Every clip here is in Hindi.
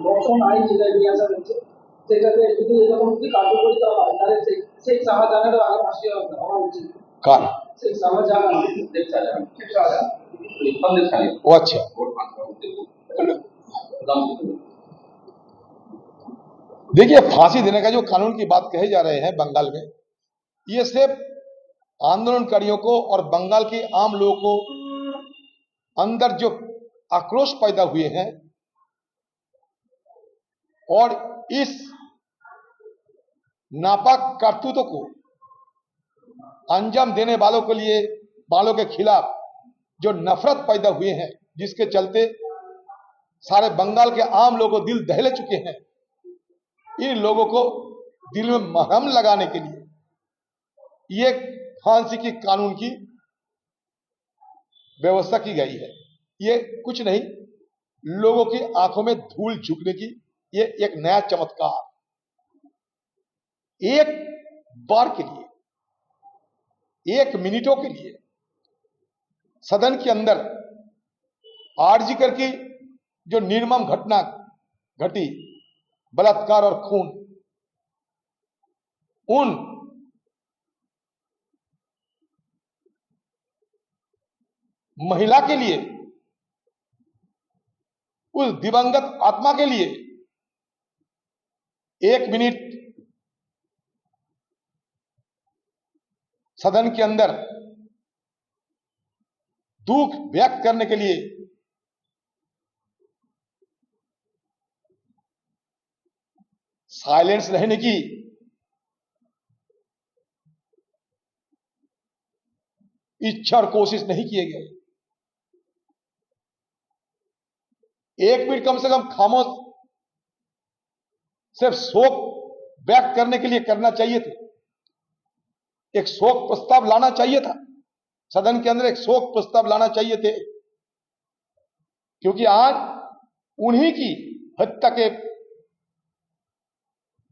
ধর্ষণ আইন যেটা নিয়ে আসা হচ্ছে সেটাতে যদি এরকম কি কার্যকরিতা হয় তাহলে শেখ শাহজাহানেরও আগে ফাঁসি হওয়া উচিত। কার? শেখ শাহজাহান। वो अच्छा। देखिए, फांसी देने का जो कानून की बात कहे जा रहे हैं बंगाल में, ये सिर्फ आंदोलनकारियों को और बंगाल के आम लोगों को अंदर जो आक्रोश पैदा हुए हैं और इस नापाक करतूतों को अंजाम देने वालों के खिलाफ जो नफरत पैदा हुए हैं, जिसके चलते सारे बंगाल के आम लोगों को दिल दहले चुके हैं, इन लोगों को दिल में मरहम लगाने के लिए ये फांसी की कानून की व्यवस्था की गई है। ये कुछ नहीं, लोगों की आंखों में धूल झुकने की ये एक नया चमत्कार, एक बार के लिए, एक मिनटों के लिए सदन के अंदर आरजीकर की जो निर्मम घटना घटी, बलात्कार और खून, उन महिला के लिए, उस दिवंगत आत्मा के लिए एक मिनट सदन के अंदर दुख व्यक्त करने के लिए साइलेंस रहने की इच्छा और कोशिश नहीं किए गए। एक मिनट कम से कम खामोश सिर्फ शोक व्यक्त करने के लिए करना चाहिए थे। एक शोक प्रस्ताव लाना चाहिए था सदन के अंदर, एक शोक प्रस्ताव लाना चाहिए थे, क्योंकि आज उन्हीं की हत्या के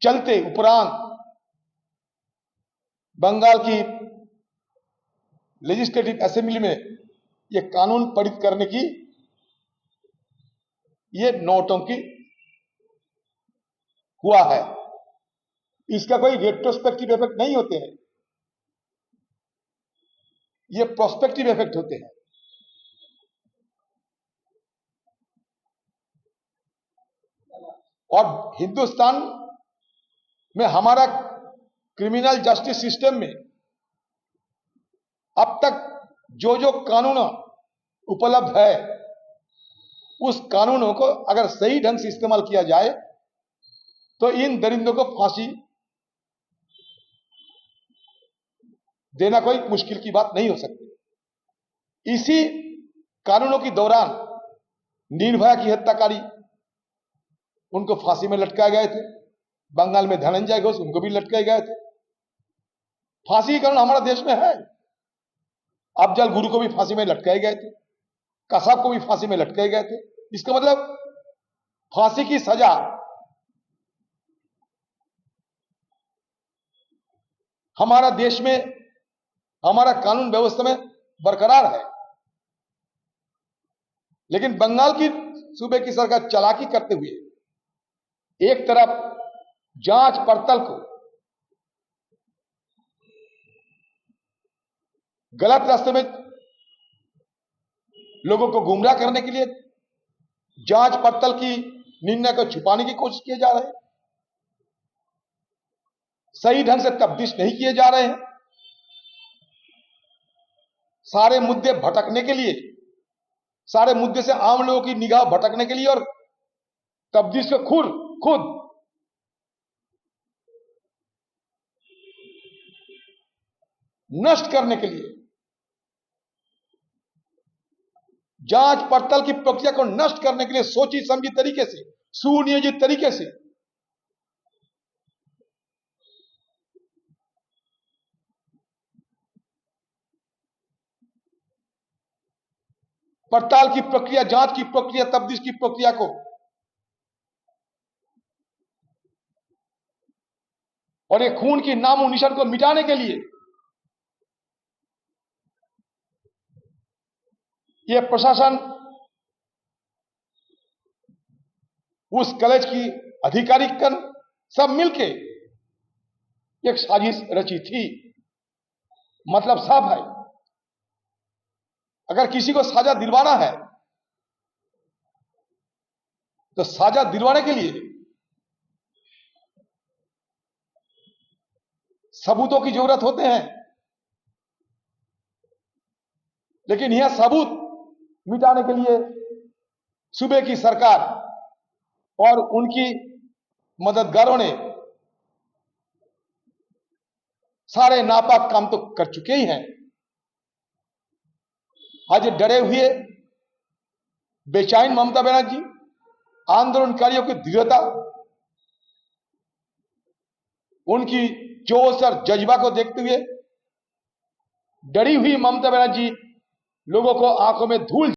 चलते उपरांत बंगाल की लेजिस्लेटिव असेंबली में यह कानून पारित करने की ये नौटंकी हुआ है। इसका कोई रेट्रोस्पेक्टिव इफेक्ट नहीं होते हैं, ये प्रोस्पेक्टिव इफेक्ट होते हैं। और हिंदुस्तान में हमारा क्रिमिनल जस्टिस सिस्टम में अब तक जो जो कानून उपलब्ध है, उस कानूनों को अगर सही ढंग से इस्तेमाल किया जाए तो इन दरिंदों को फांसी देना कोई मुश्किल की बात नहीं हो सकती। इसी कानूनों के दौरान निर्भया की हत्याकारी, उनको फांसी में लटकाए गए थे। बंगाल में धनंजय घोष, उनको भी लटकाए गए थे। फांसी का कानून हमारा देश में है। अफजल गुरु को भी फांसी में लटकाए गए थे, कसाब को भी फांसी में लटकाए गए थे। इसका मतलब फांसी की सजा हमारा देश में, हमारा कानून व्यवस्था में बरकरार है। लेकिन बंगाल की सूबे की सरकार चालाकी करते हुए एक तरफ जांच पड़ताल को गलत रास्ते में लोगों को गुमराह करने के लिए जांच पड़ताल की निर्णय को छुपाने की कोशिश किए जा रहे हैं, सही ढंग से तफ्तीश नहीं किए जा रहे हैं। सारे मुद्दे भटकने के लिए, सारे मुद्दे से आम लोगों की निगाह भटकने के लिए और तफ्तीश को खुद नष्ट करने के लिए, जांच पड़ताल की प्रक्रिया को नष्ट करने के लिए सोची समझी तरीके से, सुनियोजित तरीके से पड़ताल की प्रक्रिया, जांच की प्रक्रिया, तफ्तीश की प्रक्रिया को और ये खून की नामो निशान को मिटाने के लिए ये प्रशासन उस कॉलेज की अधिकारीगण सब मिलके एक साजिश रची थी। मतलब साफ है, अगर किसी को सजा दिलवाना है तो सजा दिलवाने के लिए सबूतों की जरूरत होते हैं, लेकिन यह सबूत मिटाने के लिए सूबे की सरकार और उनकी मददगारों ने सारे नापाक काम तो कर चुके ही हैं। आज डरे हुए बेचैन ममता बनर्जी, आंदोलनकारियों की दृढ़ता, उनकी जोश और जज्बा को देखते हुए डरी हुई ममता बनर्जी लोगों को आंखों में धूल